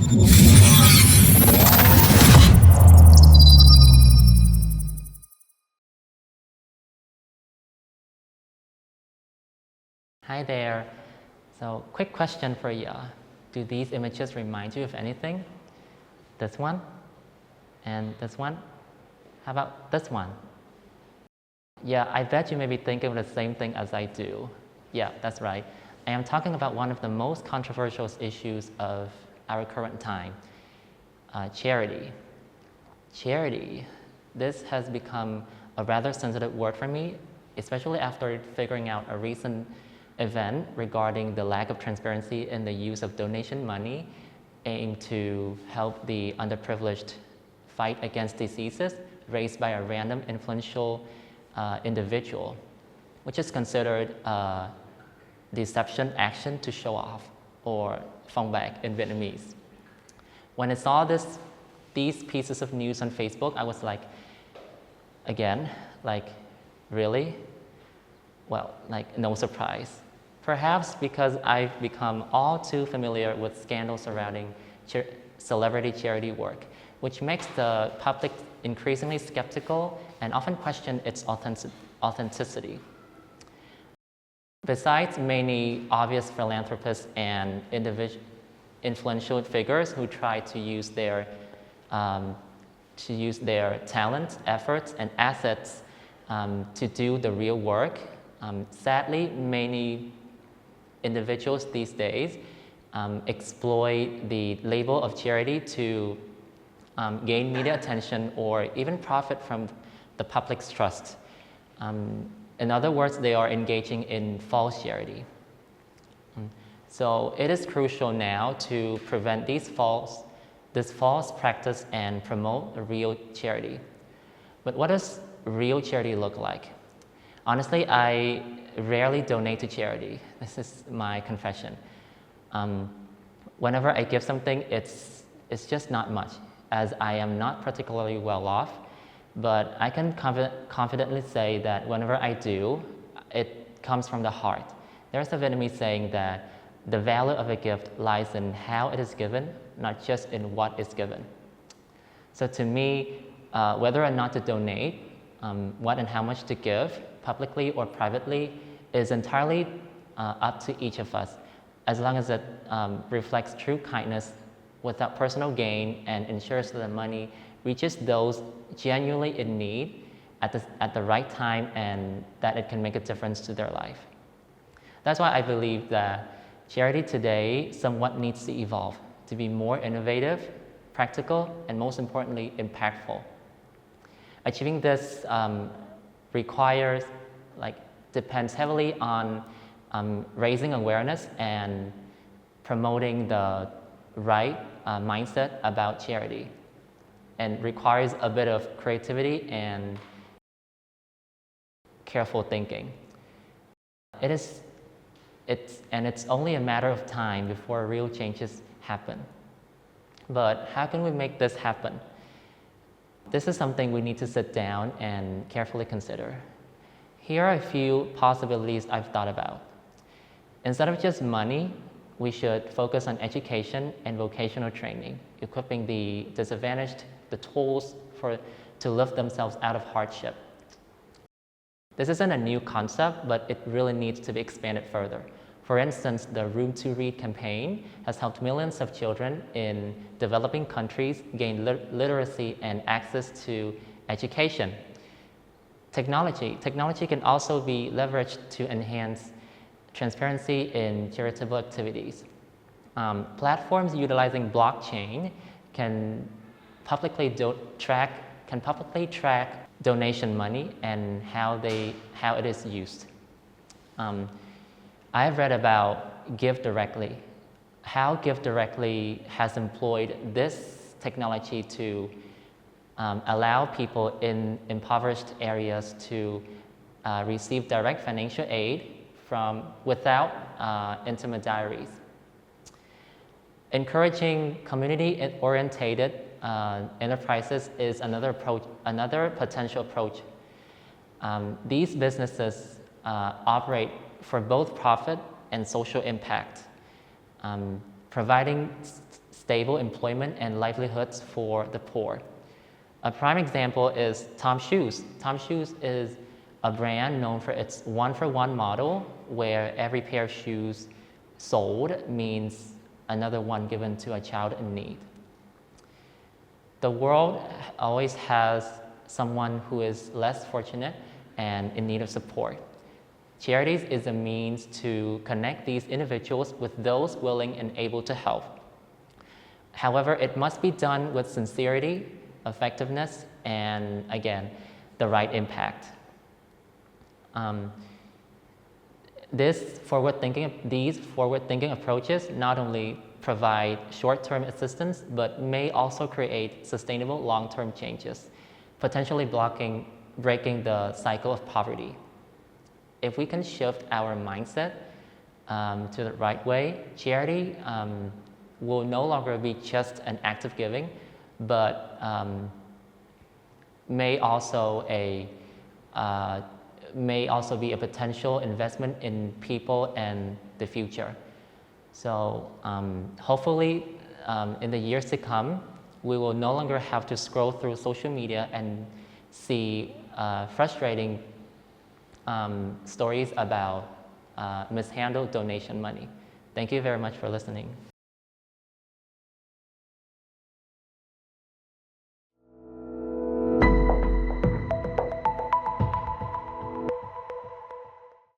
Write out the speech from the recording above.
Hi there. So, quick question for you. Do these images remind you of anything? This one? And this one? How about this one? Yeah, I bet you may be thinking of the same thing as I do. Yeah, that's right. I am talking about one of the most controversial issues of our current time, charity. Charity. This has become a rather sensitive word for me, especially after figuring out a recent event regarding the lack of transparency in the use of donation money aimed to help the underprivileged fight against diseases raised by a random influential individual, which is considered a deception action to show off, or phong bac in Vietnamese. When I saw these pieces of news on Facebook, I was like, again, like, really? Well, like, no surprise. Perhaps because I've become all too familiar with scandals surrounding celebrity charity work, which makes the public increasingly skeptical and often question its authenticity. Besides many obvious philanthropists and influential figures who try to use their talents, efforts, and assets to do the real work, sadly, many individuals these days exploit the label of charity to gain media attention or even profit from the public's trust. In other words, they are engaging in false charity. So it is crucial now to prevent this false practice and promote a real charity. But what does real charity look like? Honestly, I rarely donate to charity. This is my confession. Whenever I give something, it's just not much, as I am not particularly well off, but I can confidently say that whenever I do, it comes from the heart. There's a Vietnamese saying that the value of a gift lies in how it is given, not just in what is given. So to me, whether or not to donate, what and how much to give, publicly or privately, is entirely up to each of us, as long as it reflects true kindness without personal gain and ensures that the money reaches those genuinely in need at the right time and that it can make a difference to their life. That's why I believe that charity today somewhat needs to evolve to be more innovative, practical, and most importantly, impactful. Achieving this depends heavily on raising awareness and promoting the right mindset about charity, and requires a bit of creativity and careful thinking. It's only a matter of time before real changes happen. But how can we make this happen? This is something we need to sit down and carefully consider. Here are a few possibilities I've thought about. Instead of just money, we should focus on education and vocational training, equipping the disadvantaged the tools to lift themselves out of hardship. This isn't a new concept, but it really needs to be expanded further. For instance, the Room to Read campaign has helped millions of children in developing countries gain literacy and access to education. Technology can also be leveraged to enhance transparency in charitable activities. Platforms utilizing blockchain can publicly track donation money and how it is used. I have read about Give Directly, how Give Directly has employed this technology to allow people in impoverished areas to receive direct financial aid without intermediaries. Encouraging community-oriented enterprises is another potential approach. These businesses operate for both profit and social impact, providing stable employment and livelihoods for the poor. A prime example is Tom's Shoes. Tom's Shoes is a brand known for its one-for-one model, where every pair of shoes sold means another one given to a child in need. The world always has someone who is less fortunate and in need of support. Charities is a means to connect these individuals with those willing and able to help. However, it must be done with sincerity, effectiveness, and again, the right impact. These forward-thinking approaches not only provide short-term assistance, but may also create sustainable long-term changes, potentially breaking the cycle of poverty. If we can shift our mindset to the right way, charity will no longer be just an act of giving, but may also be a potential investment in people and the future. So hopefully in the years to come, we will no longer have to scroll through social media and see frustrating stories about mishandled donation money. Thank you very much for listening.